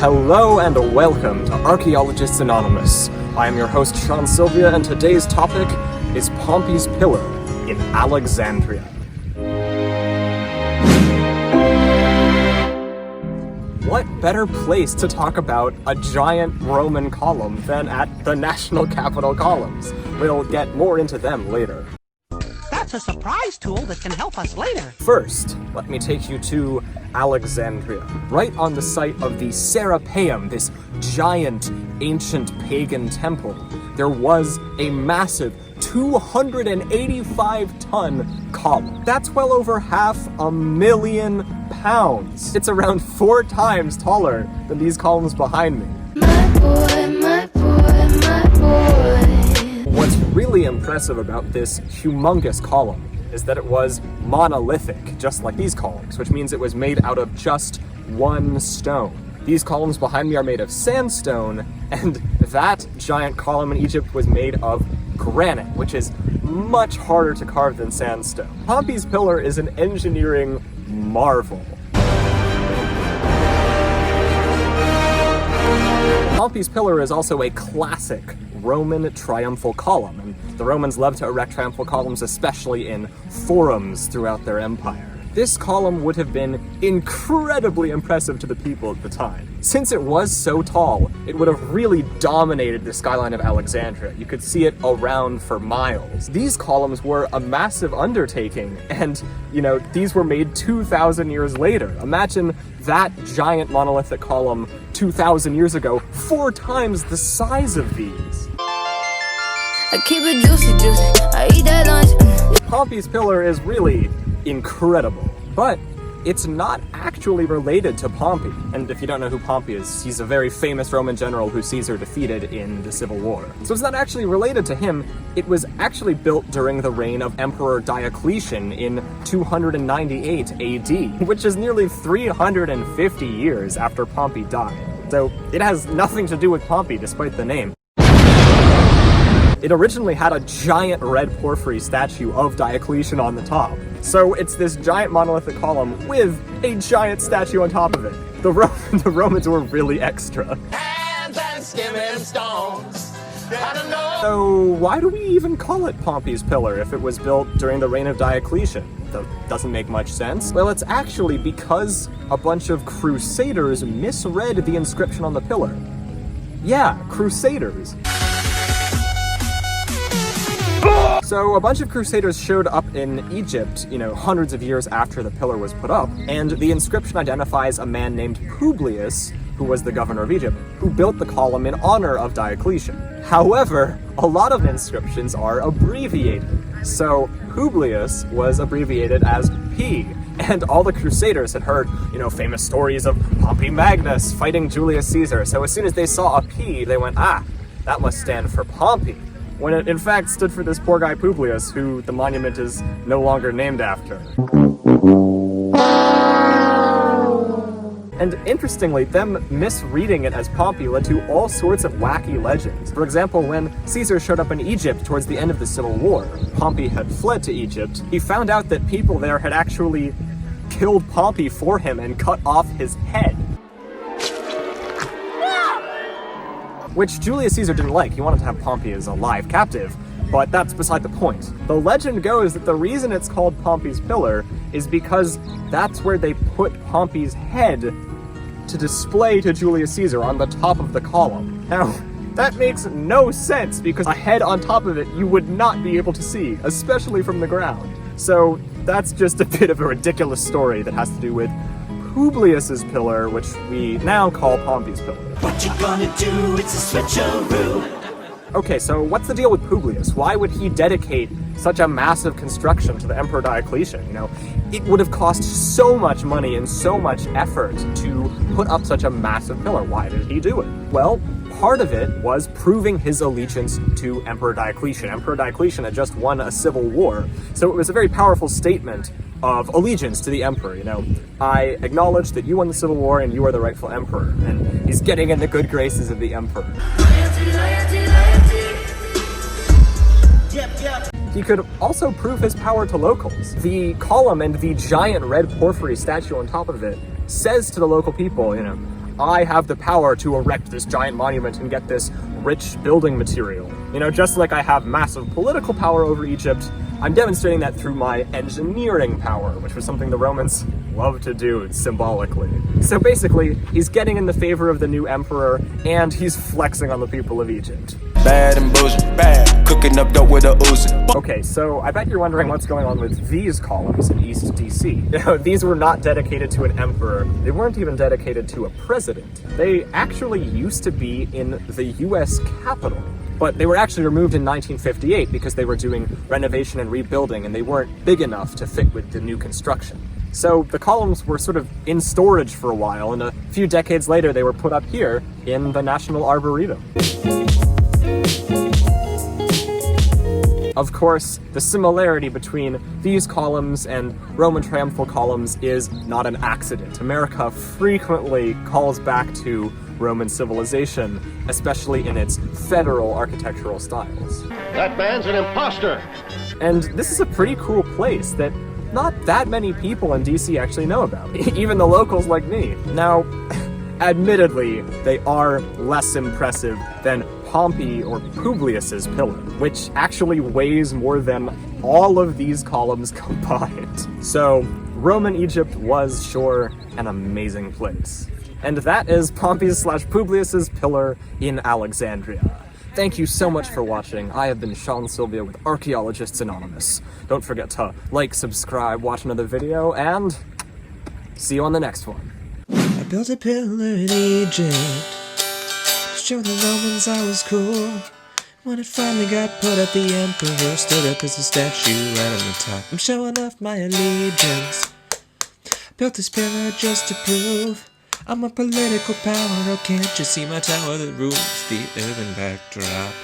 Hello and welcome to Archaeologists Anonymous. I am your host Sean Silvia, and today's topic is Pompey's Pillar in Alexandria. What better place to talk about a giant Roman column than at the National Capitol columns? We'll get more into them later. That's a surprise tool that can help us later. First, let me take you to Alexandria, right on the site of the Serapeum, this giant ancient pagan temple. There was a massive 285-ton column. That's well over 500,000 pounds. It's around 4 times taller than these columns behind me. My boy, my boy, my boy. What's really impressive about this humongous column is that it was monolithic, just like these columns, which means it was made out of just one stone. These columns behind me are made of sandstone, and that giant column in Egypt was made of granite, which is much harder to carve than sandstone. Pompey's Pillar is an engineering marvel. Pompey's Pillar is also a classic Roman triumphal column, and the Romans loved to erect triumphal columns, especially in forums throughout their empire. This column would have been incredibly impressive to the people at the time. Since it was so tall, it would have really dominated the skyline of Alexandria. You could see it around for miles. These columns were a massive undertaking, and, these were made 2,000 years later. Imagine that giant monolithic column 2,000 years ago, 4 times the size of these. I keep it juicy, I eat that lunch. Pompey's Pillar is really incredible, but it's not actually related to Pompey. And if you don't know who Pompey is, he's a very famous Roman general who Caesar defeated in the Civil War. So it's not actually related to him. It was actually built during the reign of Emperor Diocletian in 298 AD, which is nearly 350 years after Pompey died. So it has nothing to do with Pompey, despite the name. It originally had a giant red porphyry statue of Diocletian on the top. So it's this giant monolithic column with a giant statue on top of it. The Romans were really extra. Hands and skimming stones. I don't know. So why do we even call it Pompey's Pillar if it was built during the reign of Diocletian? That doesn't make much sense. Well, it's actually because a bunch of crusaders misread the inscription on the pillar. Yeah, crusaders. So a bunch of crusaders showed up in Egypt, hundreds of years after the pillar was put up, and the inscription identifies a man named Publius, who was the governor of Egypt, who built the column in honor of Diocletian. However, a lot of inscriptions are abbreviated. So Publius was abbreviated as P, and all the crusaders had heard, famous stories of Pompey Magnus fighting Julius Caesar. So as soon as they saw a P, they went, that must stand for Pompey, when it in fact stood for this poor guy Publius, who the monument is no longer named after. And interestingly, them misreading it as Pompey led to all sorts of wacky legends. For example, when Caesar showed up in Egypt towards the end of the Civil War, Pompey had fled to Egypt, he found out that people there had actually killed Pompey for him and cut off his head. Which Julius Caesar didn't like. He wanted to have Pompey as a live captive, but that's beside the point. The legend goes that the reason it's called Pompey's Pillar is because that's where they put Pompey's head to display to Julius Caesar on the top of the column. Now, that makes no sense because a head on top of it you would not be able to see, especially from the ground. So that's just a bit of a ridiculous story that has to do with Publius's pillar, which we now call Pompey's Pillar. What you gonna do? It's a switcheroo. Okay, so what's the deal with Publius? Why would he dedicate such a massive construction to the Emperor Diocletian? It would have cost so much money and so much effort to put up such a massive pillar. Why did he do it? Well, part of it was proving his allegiance to Emperor Diocletian. Emperor Diocletian had just won a civil war, so it was a very powerful statement of allegiance to the emperor. I acknowledge that you won the Civil War and you are the rightful emperor, and he's getting in the good graces of the emperor. Yep. He could also prove his power to locals. The column and the giant red porphyry statue on top of it says to the local people, I have the power to erect this giant monument and get this rich building material. You know, just like I have massive political power over Egypt, I'm demonstrating that through my engineering power, which was something the Romans loved to do symbolically. So basically, he's getting in the favor of the new emperor, and he's flexing on the people of Egypt. Bad and bullshit, bad, cooking up dope with a Uzi. Okay, so I bet you're wondering what's going on with these columns in East DC. These were not dedicated to an emperor. They weren't even dedicated to a president. They actually used to be in the US Capitol. But they were actually removed in 1958 because they were doing renovation and rebuilding, and they weren't big enough to fit with the new construction. So the columns were sort of in storage for a while, and a few decades later they were put up here in the National Arboretum. Of course, the similarity between these columns and Roman triumphal columns is not an accident. America frequently calls back to Roman civilization, especially in its federal architectural styles. That man's an imposter! And this is a pretty cool place that not that many people in DC actually know about, even the locals like me. Now, admittedly, they are less impressive than Pompey or Publius's pillar, which actually weighs more than all of these columns combined. So, Roman Egypt was sure an amazing place. And that is Pompey's/Publius's pillar in Alexandria. Thank you so much for watching. I have been Sean Silvia with Archaeologists Anonymous. Don't forget to like, subscribe, watch another video, and see you on the next one. I built a pillar in Egypt to show the Romans I was cool. When it finally got put up, the emperor stood up as a statue right on the top. I'm showing off my allegiance. Built this pillar just to prove I'm a political power. Oh, can't you see my tower that rules the urban backdrop?